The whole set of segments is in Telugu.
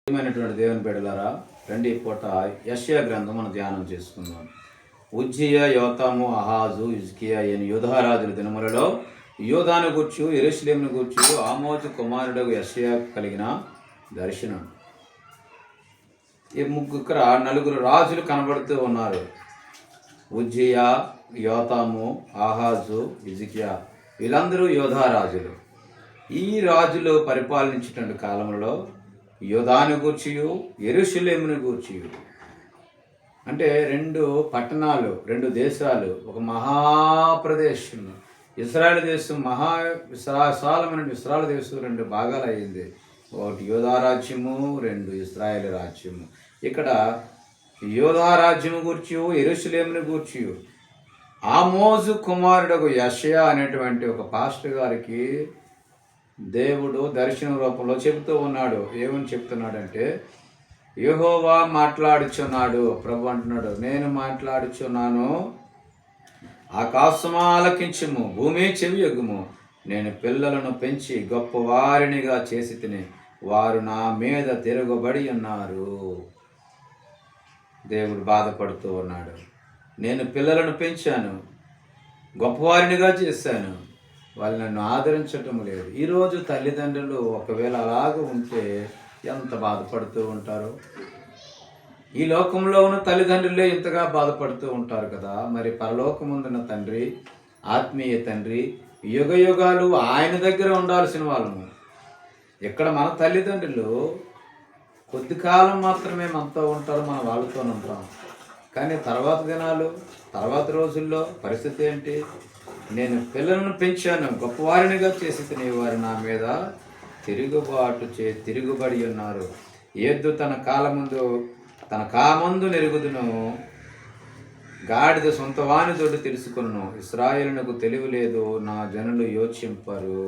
ప్రియమైనటువంటి దేవుని బిడ్డలారా, రండి పూట యెషయా గ్రంథం మనం ధ్యానం చేసుకుందాం. ఉజ్జియా, యోతాము, అహాజు, హిజ్కియా అయిన యూదారాజుల దినములలో యూదాను గూర్చి, యెరూషలేమును గూర్చి ఆమోజు కుమారుడు యెషయా కలిగిన దర్శనం. ఈ నలుగురు రాజులు కనబడుతూ ఉన్నారు. ఉజ్జియా, యోతాము, ఆహాజు, హిజ్కియా, వీళ్ళందరూ యూదారాజులు. ఈ రాజులు పరిపాలించేటువంటి కాలంలో యూదాను గూర్చియు, యెరూషలేమును గూర్చియు, అంటే రెండు పట్టణాలు, రెండు దేశాలు, ఒక మహాప్రదేశం. ఇశ్రాయేల్ దేశం విశాలమైన ఇశ్రాయేల్ దేశం రెండు భాగాలు అయింది. ఒకటి యూదా రాజ్యము, రెండు ఇశ్రాయేల్ రాజ్యము. ఇక్కడ యూదా రాజ్యము గూర్చి, యెరూషలేమును గూర్చి ఆమోజు కుమారుడు యెషయా అనేటువంటి ఒక పాస్టర్ గారికి దేవుడు దర్శన రూపంలో చెబుతూ ఉన్నాడు. ఏమని చెప్తున్నాడంటే, యెహోవా మాట్లాడుచున్నాడు. ప్రభు అంటున్నాడు, నేను మాట్లాడుచున్నాను, ఆకాశమా ఆలకించుము, భూమి చెవియొగ్గుము. నేను పిల్లలను పెంచి గొప్పవారినిగా చేసి తిని, వారు నా మీద తిరగబడి ఉన్నారు. దేవుడు బాధపడుతూ ఉన్నాడు. నేను పిల్లలను పెంచాను, గొప్పవారినిగా చేశాను, వాళ్ళు నన్ను ఆదరించటం లేదు. ఈరోజు తల్లిదండ్రులు ఒకవేళ అలాగ ఉంటే ఎంత బాధపడుతూ ఉంటారు. ఈ లోకంలో ఉన్న తల్లిదండ్రులే ఇంతగా బాధపడుతూ ఉంటారు కదా, మరి పరలోకముందున్న తండ్రి, ఆత్మీయ తండ్రి, యుగ యుగాలు ఆయన దగ్గర ఉండాల్సిన వాళ్ళము. ఇక్కడ మన తల్లిదండ్రులు కొద్ది కాలం మాత్రమే మనతో ఉంటారు, మన వాళ్ళతో ఉంటాం. కానీ తర్వాత దినాలు, తర్వాత రోజుల్లో పరిస్థితి ఏంటి? నేను పిల్లలను పెంచాను, గొప్పవారినిగా చేసి తినే వారు నా మీద తిరుగుబడి ఉన్నారు. ఎద్దు తన కామందు నెరుగుదును, గాడిద సొంత వాని తోడు తెలుసుకును. ఇశ్రాయేలునకు తెలివి లేదు, నా జనులు యోచింపరు.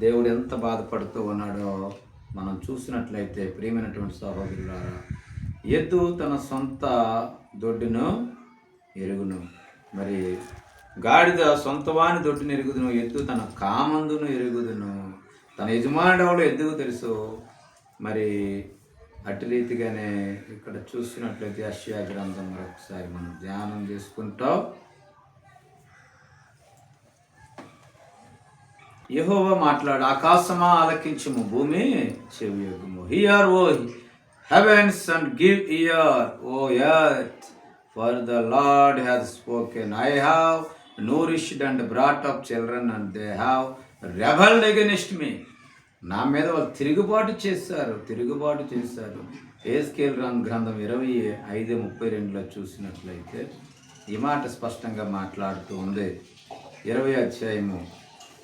దేవుడు ఎంత బాధపడుతూ ఉన్నాడో మనం చూసినట్లయితే, ప్రియమైనటువంటి సహోదరులారా, ఎద్దు తన సొంత దొడ్డును ఎరుగును, మరి గాడిద సొంతవాని దొడ్డును ఎరుగుదును, ఎద్దు తన కామందును ఎరుగుదును. తన యజమానుడు ఎద్దుకు తెలుసు. మరి అటు రీతిగానే ఇక్కడ చూసినట్లయితే యెషయా గ్రంథం మరొకసారి మనం ధ్యానం చేసుకుంటాం. యెహోవా మాట్లాడు, ఆకాశమా ఆలకించుము, భూమి చెవియొగ్గుము. Hear O heavens and give ear, O earth, for the Lord has spoken. I have nourished and brought up children, and they have rebelled against me. నా మీద వాళ్ళు తిరుగుబాటు చేశారు. యెహెజ్కేలు గ్రంథం 25:32 చూసినట్లయితే ఈ మాట స్పష్టంగా మాట్లాడుతూ ఉంది. 20 అధ్యాయము,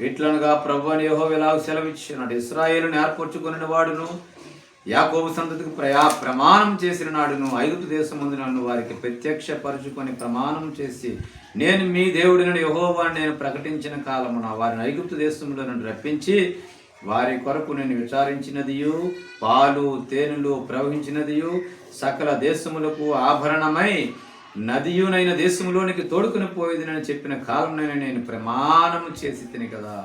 ఇట్లనగా ప్రభువైన యెహోవా ఇలాగ సెలవిచ్చుచున్నాడు, ఇశ్రాయేలును ఏర్పరచుకొనిన వాడును, యాకోబు సంతతికి ప్రమాణం చేసిన నాడును, ఐగుప్తు దేశమందు నన్ను వారికి ప్రత్యక్షపరుచుకొని ప్రమాణం చేసి, నేను మీ దేవుడిని యెహోవాను నేను ప్రకటించిన కాలమున వారిని ఐగుప్తు దేశంలో నన్ను రప్పించి వారి కొరకు నేను విచారించినదియు, పాలు తేనెలు ప్రవహించినదియు, సకల దేశములకు ఆభరణమై నదియునైన దేశంలోనికి తోడుకుని పోయేదినని చెప్పిన కాలంలో నేను ప్రమాణం చేసి తిని కదా.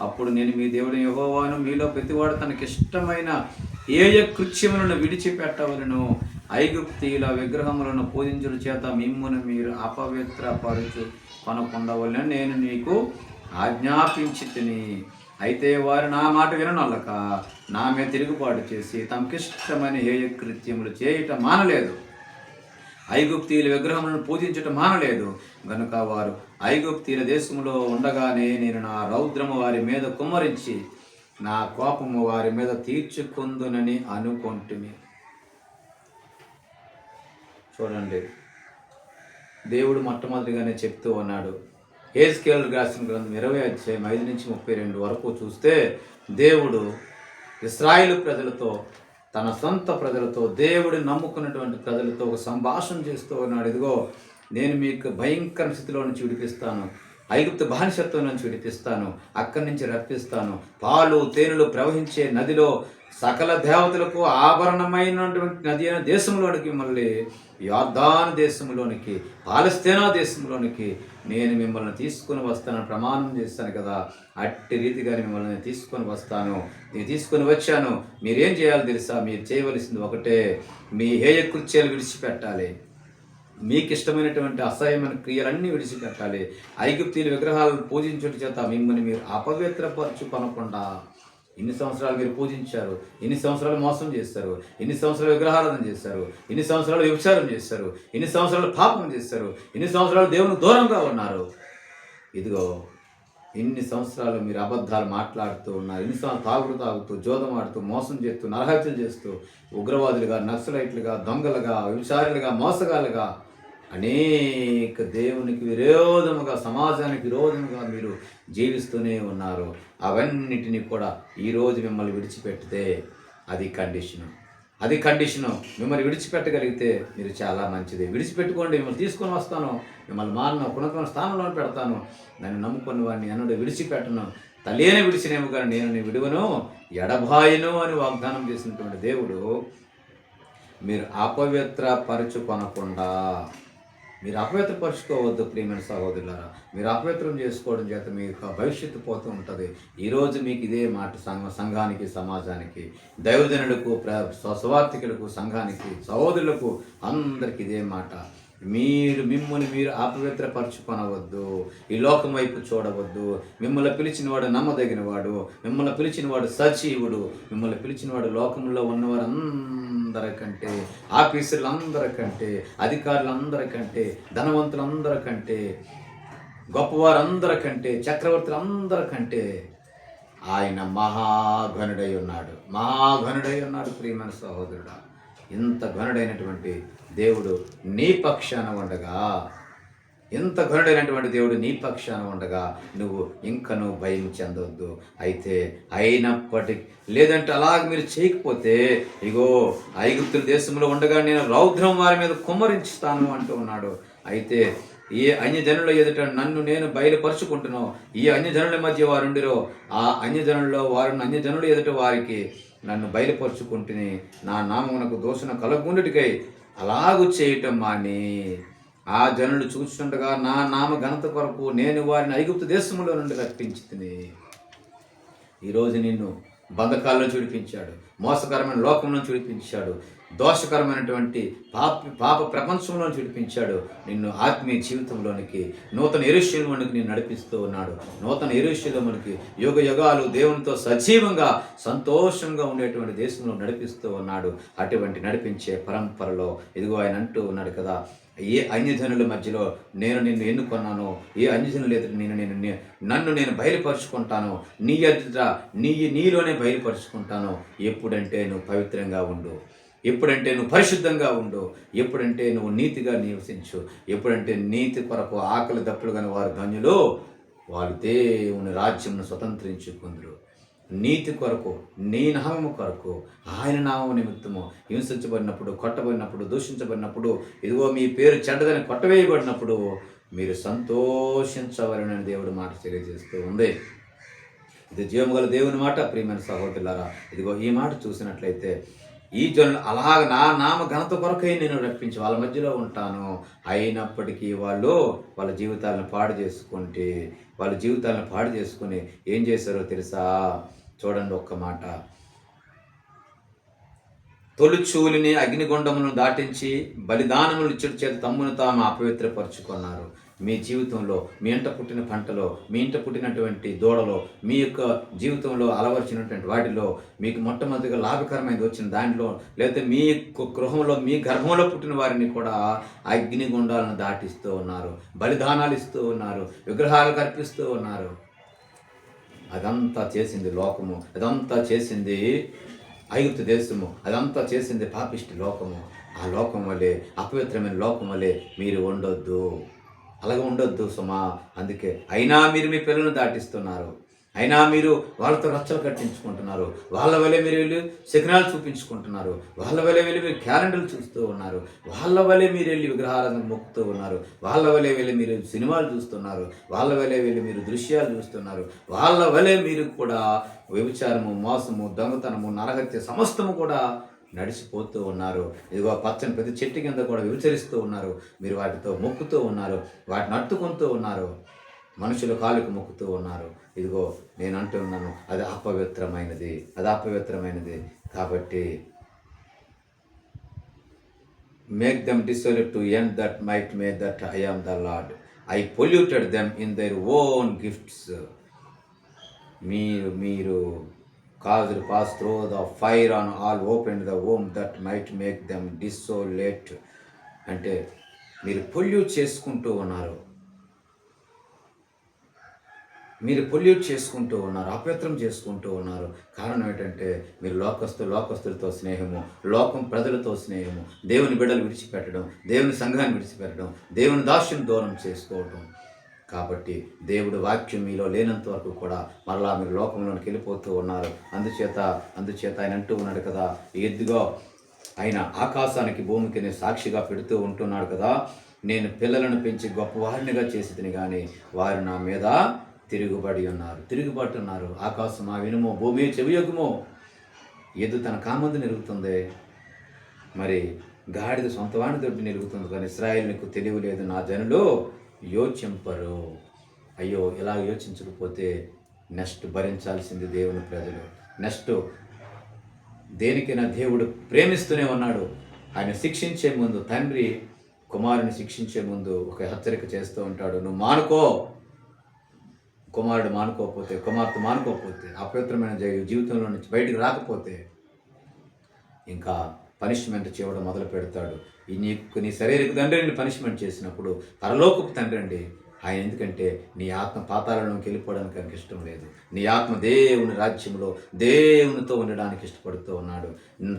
అప్పుడు నేను మీ దేవుని యెహోవాను, మీలో ప్రతివాడు తనకిష్టమైన ఏయ కృత్యములను విడిచిపెట్టవలను, ఐగుప్తీయుల విగ్రహములను పూజించుట చేత మిమ్మును మీరు అపవిత్రపరుచు కొనకుండవలని నేను నీకు ఆజ్ఞాపించి తిని. అయితే వారు నా మాట విననొల్లక నా మీద తిరుగుబాటు చేసి తమకిష్టమైన ఏయ కృత్యములు చేయటం మానలేదు, ఐగుప్తీయుల విగ్రహములను పూజించటం మానలేదు. గనుక వారు ఐగుప్తీయుల దేశంలో ఉండగానే నేను నా రౌద్రము వారి మీద కుమ్మరించి నా కోపము వారి మీద తీర్చుకుందునని అనుకొంటిని. చూడండి, దేవుడు మొట్టమొదటిగానే చెప్తూ ఉన్నాడు. యెహెజ్కేలు రాసిన గ్రంథం 20:5-32 వరకు చూస్తే, దేవుడు ఇశ్రాయేలు ప్రజలతో, తన సొంత ప్రజలతో, దేవుడిని నమ్ముకున్నటువంటి ప్రజలతో ఒక సంభాషణ చేస్తూ ఉన్నాడు. ఇదిగో, నేను మీకు భయంకర స్థితిలో నుంచి విడిపిస్తాను, ఐగుప్తు బానిసత్వం నుంచి విడిపిస్తాను, అక్కడి నుంచి రప్పిస్తాను, పాలు తేనెలు ప్రవహించే నదిలో సకల దేవతలకు ఆభరణమైనటువంటి నది అయిన దేశంలోనికి, మళ్ళీ యోర్దాను దేశంలోనికి, పాలస్తీనా దేశంలోనికి నేను మిమ్మల్ని తీసుకొని వస్తానని ప్రమాణం చేస్తాను కదా, అట్టి రీతిగా మిమ్మల్ని నేను తీసుకొని వస్తాను. నేను తీసుకొని వచ్చాను. మీరేం చేయాలో తెలుసా? మీరు చేయవలసింది ఒకటే, మీ హేయ కృత్యాలు విడిచిపెట్టాలి. మీకు ఇష్టమైనటువంటి అసహ్యమైన క్రియలన్నీ విడిచిపెట్టాలి. ఐగుప్తీయుల విగ్రహాలను పూజించుట చేత మిమ్మల్ని మీరు అపవిత్రపరచుకొనకుండా. ఇన్ని సంవత్సరాలు మీరు పూజించారు, ఇన్ని సంవత్సరాలు మోసం చేస్తారు, ఇన్ని సంవత్సరాలు విగ్రహారాధన చేశారు, ఇన్ని సంవత్సరాలు వ్యభిచారం చేశారు, ఇన్ని సంవత్సరాలు పాపం చేశారు, ఇన్ని సంవత్సరాలు దేవునికి దూరంగా ఉన్నారు. ఇదిగో ఇన్ని సంవత్సరాలు మీరు అబద్ధాలు మాట్లాడుతూ ఉన్నారు. ఇన్ని సంవత్సరాలు తాగుతూ జోదం ఆడుతూ మోసం చేస్తూ నరహత్యలు చేస్తూ ఉగ్రవాదులుగా, నక్సలైట్లుగా, దొంగలుగా, వ్యభిచారులుగా, మోసగాలుగా అనేక దేవునికి విరోధముగా, సమాజానికి విరోధముగా మీరు జీవిస్తూనే ఉన్నారు. అవన్నిటినీ కూడా ఈరోజు మిమ్మల్ని విడిచిపెడితే అది కండిషను. మిమ్మల్ని విడిచిపెట్టగలిగితే మీరు చాలా మంచిది. విడిచిపెట్టుకోండి, మిమ్మల్ని తీసుకొని వస్తాను, మిమ్మల్ని మారిన ఉన్నతమైన స్థానంలో పెడతాను. నన్ను నమ్ముకున్న వాడిని ఎన్నడూ విడిచిపెట్టను. తల్లినే విడిచినేమో కానీ నేను నీ విడువను, ఎడబాయను అని వాగ్దానం చేసినటువంటి దేవుడు, మీరు అపవిత్రపరచుకొనకుండా, మీరు అపవిత్రపరచుకోవద్దు ప్రియమైన సహోదరులారా. మీరు అపవిత్రం చేసుకోవడం చేత మీ యొక్క భవిష్యత్తు పోతూ ఉంటుంది. ఈరోజు మీకు ఇదే మాట సంఘానికి, సమాజానికి, దైవజనులకు, స్వార్థికులకు, సంఘానికి, సహోదరులకు అందరికి ఇదే మాట. మిమ్మల్ని మీరు అపవిత్రపరచుకొనవద్దు. ఈ లోకం వైపు చూడవద్దు. మిమ్మల్ని పిలిచినవాడు నమ్మదగినవాడు, మిమ్మల్ని పిలిచినవాడు సజీవుడు, మిమ్మల్ని పిలిచినవాడు లోకంలో ఉన్నవారందరికంటే, ఆఫీసర్లందరికంటే, అధికారులందరికంటే, ధనవంతులందరికంటే, గొప్పవారందరికంటే, చక్రవర్తులందరికంటే ఆయన మహాఘనుడై ఉన్నాడు ప్రియమైన సహోదరుడా. ఇంత ఘనుడైనటువంటి దేవుడు నీ పక్షాన ఉండగా నువ్వు ఇంకనూ భయం చెందొద్దు. అయితే అయినప్పటికీ, లేదంటే అలాగ మీరు చేయకపోతే, ఇగో ఐగుప్తుల దేశంలో ఉండగా నేను రౌద్రం వారి మీద కుమ్మరించుతాను అంటూ ఉన్నాడు. అయితే ఏ అన్యజనుల ఎదుట నన్ను నేను బయలుపరుచుకుంటున్నావు, ఈ అన్యజనుల మధ్య వారుండిరో, ఆ అన్యజనుల ఎదుట వారికి నన్ను బయలుపరుచుకుంటుని నా నామమునకు దోషణ కలగుండుటికై అలాగు చేయటం మాని, ఆ జనులు చూస్తుండగా నా నామ ఘనత కొరకు నేను వారిని ఐగుప్తు దేశంలో నుండి రప్పించితిని. ఈరోజు నిన్ను బంధకాల్లో చూడిపించాడు, మోసకరమైన లోకం నుంచి చూడిపించాడు, దోషకరమైనటువంటి పాప ప్రపంచంలో చూడిపించాడు. నిన్ను ఆత్మీయ జీవితంలోనికి, నూతన యెరూషలేములోనికి నేను నడిపిస్తూ ఉన్నాడు. నూతన యెరూషలేములోనికి యుగ యుగాలు దేవునితో సజీవంగా సంతోషంగా ఉండేటువంటి దేశంలో నడిపిస్తూ ఉన్నాడు. అటువంటి నడిపించే పరంపరలో ఇదిగో ఆయన అంటూ ఉన్నాడు కదా, ఏ అన్యజనుల మధ్యలో నేను నిన్ను ఎన్నుకున్నాను, ఏ అన్యజనుల ఎదుట నన్ను నేను బయలుపరుచుకుంటాను, నీ ఎదుట నీలోనే బయలుపరుచుకుంటాను. ఎప్పుడంటే నువ్వు పవిత్రంగా ఉండు, ఎప్పుడంటే నువ్వు పరిశుద్ధంగా ఉండు, ఎప్పుడంటే నువ్వు నీతిగా నివసించు, ఎప్పుడంటే నీతి కొరకు ఆకలి దప్పులు కానీ వారు ధన్యులు, వారు దేవుని రాజ్యంను స్వతంత్రించుకుందరు. నీతి కొరకు, నీ నామము కొరకు, ఆయన నామము నిమిత్తము హింసించబడినప్పుడు, కొట్టబడినప్పుడు, దూషించబడినప్పుడు, ఇదిగో మీ పేరు చెడ్డదని కొట్టవేయబడినప్పుడు మీరు సంతోషించవలనని దేవుడు మాట తెలియజేస్తూ ఉంది. ఇది జీవముగల దేవుని మాట ప్రియమైన సహోదరులారా. ఇదిగో ఈ మాట చూసినట్లయితే, ఈ జనులు అలాగ నా నామ ఘనత కొరకై నేను రప్పించి వాళ్ళ మధ్యలో ఉంటాను. అయినప్పటికీ వాళ్ళ జీవితాలను పాడు చేసుకుని ఏం చేశారో తెలుసా? చూడండి ఒక్క మాట. తొలిచూలిని అగ్నిగుండములను దాటించి బలిదానములు ఇచ్చడి చేత తమ్మును తాము అపవిత్రపరుచుకున్నారు. మీ జీవితంలో, మీ ఇంట పుట్టిన పంటలో, మీ ఇంట పుట్టినటువంటి దూడలో, మీ యొక్క జీవితంలో అలవర్చినటువంటి వాటిలో మీకు మొట్టమొదటిగా లాభకరమైనది వచ్చిన దాంట్లో, లేకపోతే మీ గృహంలో, మీ గర్భంలో పుట్టిన వారిని కూడా అగ్నిగుండాలను దాటిస్తూ ఉన్నారు, బలిదానాలు ఇస్తూ ఉన్నారు, విగ్రహాలు కల్పిస్తూ ఉన్నారు. అదంతా చేసింది లోకము, అదంతా చేసింది ఐగుప్తు దేశము, అదంతా చేసింది పాపిష్టి లోకము. ఆ లోకం వల్లే, అపవిత్రమైన లోకం వల్లే మీరు అలాగే ఉండొద్దు సుమా. అందుకే అయినా మీరు మీ పిల్లలను దాటిస్తున్నారు, అయినా మీరు వాళ్ళతో రచ్చలు కట్టించుకుంటున్నారు, వాళ్ళ వల్లే మీరు వెళ్ళి శకునాలు చూపించుకుంటున్నారు, వాళ్ళ వల్లే వెళ్ళి మీరు క్యాలెండర్లు చూస్తూ ఉన్నారు, వాళ్ళ వల్లే మీరు వెళ్ళి విగ్రహాలను మొక్కుతూ ఉన్నారు, వాళ్ళ వల్లే వెళ్ళి మీరు సినిమాలు చూస్తున్నారు, వాళ్ళ వల్లే వెళ్ళి మీరు దృశ్యాలు చూస్తున్నారు, వాళ్ళ వల్లే మీరు కూడా వ్యభిచారము, మోసము, దొంగతనము, నరహత్య సమస్తము కూడా నడిచిపోతూ ఉన్నారు. ఇదిగో పచ్చని ప్రతి చెట్టు కింద కూడా విచరిస్తూ ఉన్నారు. మీరు వాటితో మొక్కుతూ ఉన్నారు, వాటిని అట్టుకుంటూ ఉన్నారు, మనుషుల కాళ్ళకు మొక్కుతూ ఉన్నారు. ఇదిగో నేను అంటున్నాను, అది అపవిత్రమైనది, అది అపవిత్రమైనది. కాబట్టి make them dissolute to end that might may that I am the lord. I polluted them in their own gifts. మీరు caused pass through the fire on all opened the womb that might make them desolate. అంటే మీరు పొల్యూట్ చేసుకుంటూ ఉన్నారు, మీరు పొల్యూట్ చేసుకుంటూ ఉన్నారు, అపవిత్రం చేసుకుంటూ ఉన్నారు. కారణం ఏంటంటే మీరు లోకస్తులతో స్నేహము, లోకం ప్రజలతో స్నేహము, దేవుని బిడ్డలు విడిచిపెట్టడం, దేవుని సంఘాన్ని విడిచిపెట్టడం, దేవుని దాస్యం దూరం చేసుకోవడం. కాబట్టి దేవుడు వాక్యం మీలో లేనంత వరకు కూడా మరలా మీరు లోకంలోనికి వెళ్ళిపోతూ ఉన్నారు. అందుచేత ఆయన అంటూ ఉన్నాడు కదా, ఎద్దుగో ఆయన ఆకాశానికి భూమికి నేను సాక్షిగా పెడుతూ ఉంటున్నాడు కదా, నేను పిల్లలను పెంచి గొప్పవారినిగా చేసేదిని కానీ వారు నా మీద తిరుగుబట్టున్నారు. ఆకాశం ఆ వినుమో, భూమి చెవియొగ్గుమో. ఎద్దు తన కామందు నిరుగుతుంది, మరి గాడిద సొంతవాణి దొడ్డి నిరుగుతుంది, కానీ ఇశ్రాయేలుకు తెలివి లేదు, నా జనులు యోచింపరు. అయ్యో, ఇలా యోచించకపోతే నెక్స్ట్ భరించాల్సింది దేవుని ప్రజలు. నెక్స్ట్ దేనికైనా దేవుడు ప్రేమిస్తూనే ఉన్నాడు. ఆయన శిక్షించే ముందు, తండ్రి కుమారుని శిక్షించే ముందు ఒక హెచ్చరిక చేస్తూ ఉంటాడు, నువ్వు మానుకో. కుమారుడు మానుకోకపోతే, కుమార్తె మానుకోకపోతే, అపవిత్రమైన జీవితంలో నుంచి బయటికి రాకపోతే ఇంకా పనిష్మెంట్ చేయడం మొదలు పెడతాడు. నీ శరీరపు తండ్రి నిన్ను పనిష్మెంట్ చేసినప్పుడు పరలోకపు తండ్రి అండి ఆయన. ఎందుకంటే నీ ఆత్మ పాతాళంలోకి వెళ్ళిపోవడానికి ఆయనకి ఇష్టం లేదు. నీ ఆత్మ దేవుని రాజ్యంలో దేవునితో ఉండడానికి ఇష్టపడుతూ ఉన్నాడు.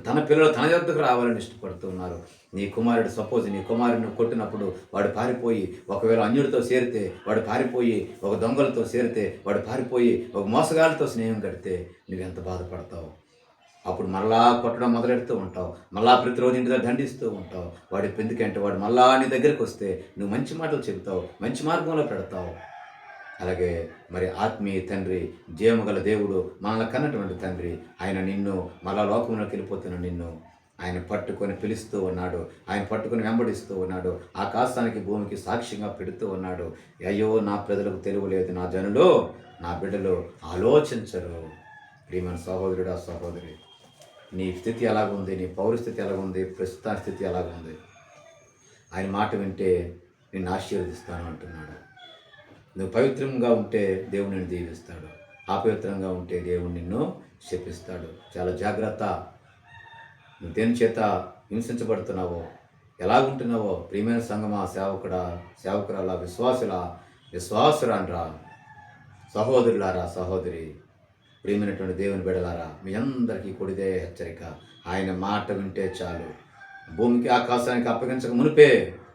తన పిల్లలు తన యొద్దకు రావాలని ఇష్టపడుతూ ఉన్నారు. నీ కుమారుడు సపోజ్ నీ కుమారుడిని కొట్టినప్పుడు వాడు పారిపోయి, ఒకవేళ అన్యుడితో చేరితే వాడు పారిపోయి, ఒక దొంగలతో చేరితే వాడు పారిపోయి, ఒక మోసగాళ్ళతో స్నేహం కడితే నువ్వెంత బాధపడతావు. అప్పుడు మళ్ళా కొట్టడం మొదలెడుతూ ఉంటావు, మళ్ళా ప్రతిరోజు ఇంటి దగ్గర దండిస్తూ ఉంటావు. వాడి ఎందుకంటే వాడు మళ్ళా నీ దగ్గరికి వస్తే నువ్వు మంచి మాటలు చెబుతావు, మంచి మార్గంలో పెడతావు. అలాగే మరి ఆత్మీయ తండ్రి, జీవముగల దేవుడు, మనల్ని కన్నటువంటి తండ్రి, ఆయన నిన్ను మళ్ళా లోకంలోకి వెళ్ళిపోతున్న నిన్ను ఆయన పట్టుకొని పిలుస్తూ ఉన్నాడు, ఆయన పట్టుకొని వెంబడిస్తూ ఉన్నాడు, ఆకాశానికి భూమికి సాక్ష్యంగా పెడుతూ ఉన్నాడు. అయ్యో, నా ప్రజలకు తెలివి లేదు, నా జనులు, నా బిడ్డలు ఆలోచించరు. ప్రియమైన సహోదరుడా, సహోదరి, నీ స్థితి ఎలాగుంది, నీ పౌరస్థితి ఎలాగుంది, ప్రస్తుత స్థితి ఎలాగుంది? ఆయన మాట వింటే నిన్ను ఆశీర్వదిస్తాను అంటున్నాడు. నువ్వు పవిత్రంగా ఉంటే దేవుడు నిన్ను దీవిస్తాడు, అపవిత్రంగా ఉంటే దేవుడు నిన్ను శపిస్తాడు. చాలా జాగ్రత్త. నువ్వు దేని చేత హింసించబడుతున్నావో, ఎలాగుంటున్నావో, ప్రియమైన సంగమా, సేవకురాలా, విశ్వాసురాన్రా, సహోదరులారా, సహోదరి, ప్రియమైనటువంటి దేవుని బిడ్డలారా, మీ అందరికీ కొడిదే హెచ్చరిక. ఆయన మాట వింటే చాలు. భూమికి ఆకాశానికి అప్పగించక మునిపే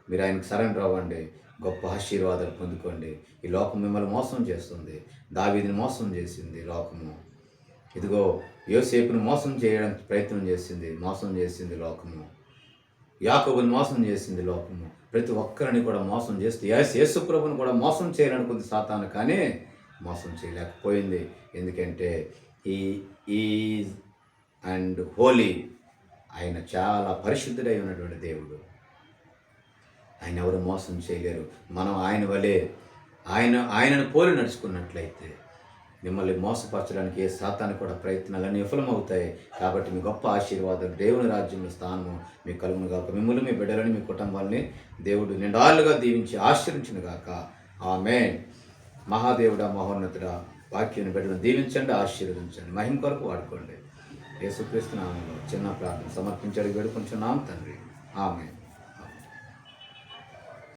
మీరు ఆయనకు సరెండర్ అవ్వండి, గొప్ప ఆశీర్వాదాలు పొందుకోండి. ఈ లోకం మిమ్మల్ని మోసం చేస్తుంది. దావీదుని మోసం చేసింది లోకము. ఇదిగో యోసేపును మోసం చేయడానికి ప్రయత్నం మోసం చేసింది లోకము. యాకోబుని మోసం చేసింది లోకము. ప్రతి ఒక్కరిని కూడా మోసం చేస్తూ యేసు ప్రభువును కూడా మోసం చేయాలనుకుంది సాతాను, కానీ మోసం చేయలేకపోయింది. ఎందుకంటే ఈజ్ అండ్ హోలీ, ఆయన చాలా పరిశుద్ధుడై ఉన్నటువంటి దేవుడు. ఆయన ఎవరు మోసం చేయలేరు. మనం ఆయన వలె ఆయనను పోలి నడుచుకున్నట్లయితే మిమ్మల్ని మోసపరచడానికి ఏ సాతాను కూడా ప్రయత్నాలన్నీ విఫలమవుతాయి. కాబట్టి మీ గొప్ప ఆశీర్వాదం, దేవుని రాజ్యంలో స్థానము మీకు కలుగును గాక. మిమ్మల్ని, మీ బిడ్డలని, మీ కుటుంబాలని దేవుడు నిండాలుగా దీవించి ఆశీర్వించును గాక. ఆమేన్. మహాదేవుడా, మహోన్నతుడా, వాక్యాన్ని బిడ్డలను దీవించండి, ఆశీర్వదించండి, మహిమ కొరకు వాడుకోండి. యేసుక్రీస్తు నామములో చిన్న ప్రార్థన సమర్పించాడు వేడుకొంచున్నాం తండ్రి. ఆమేన్.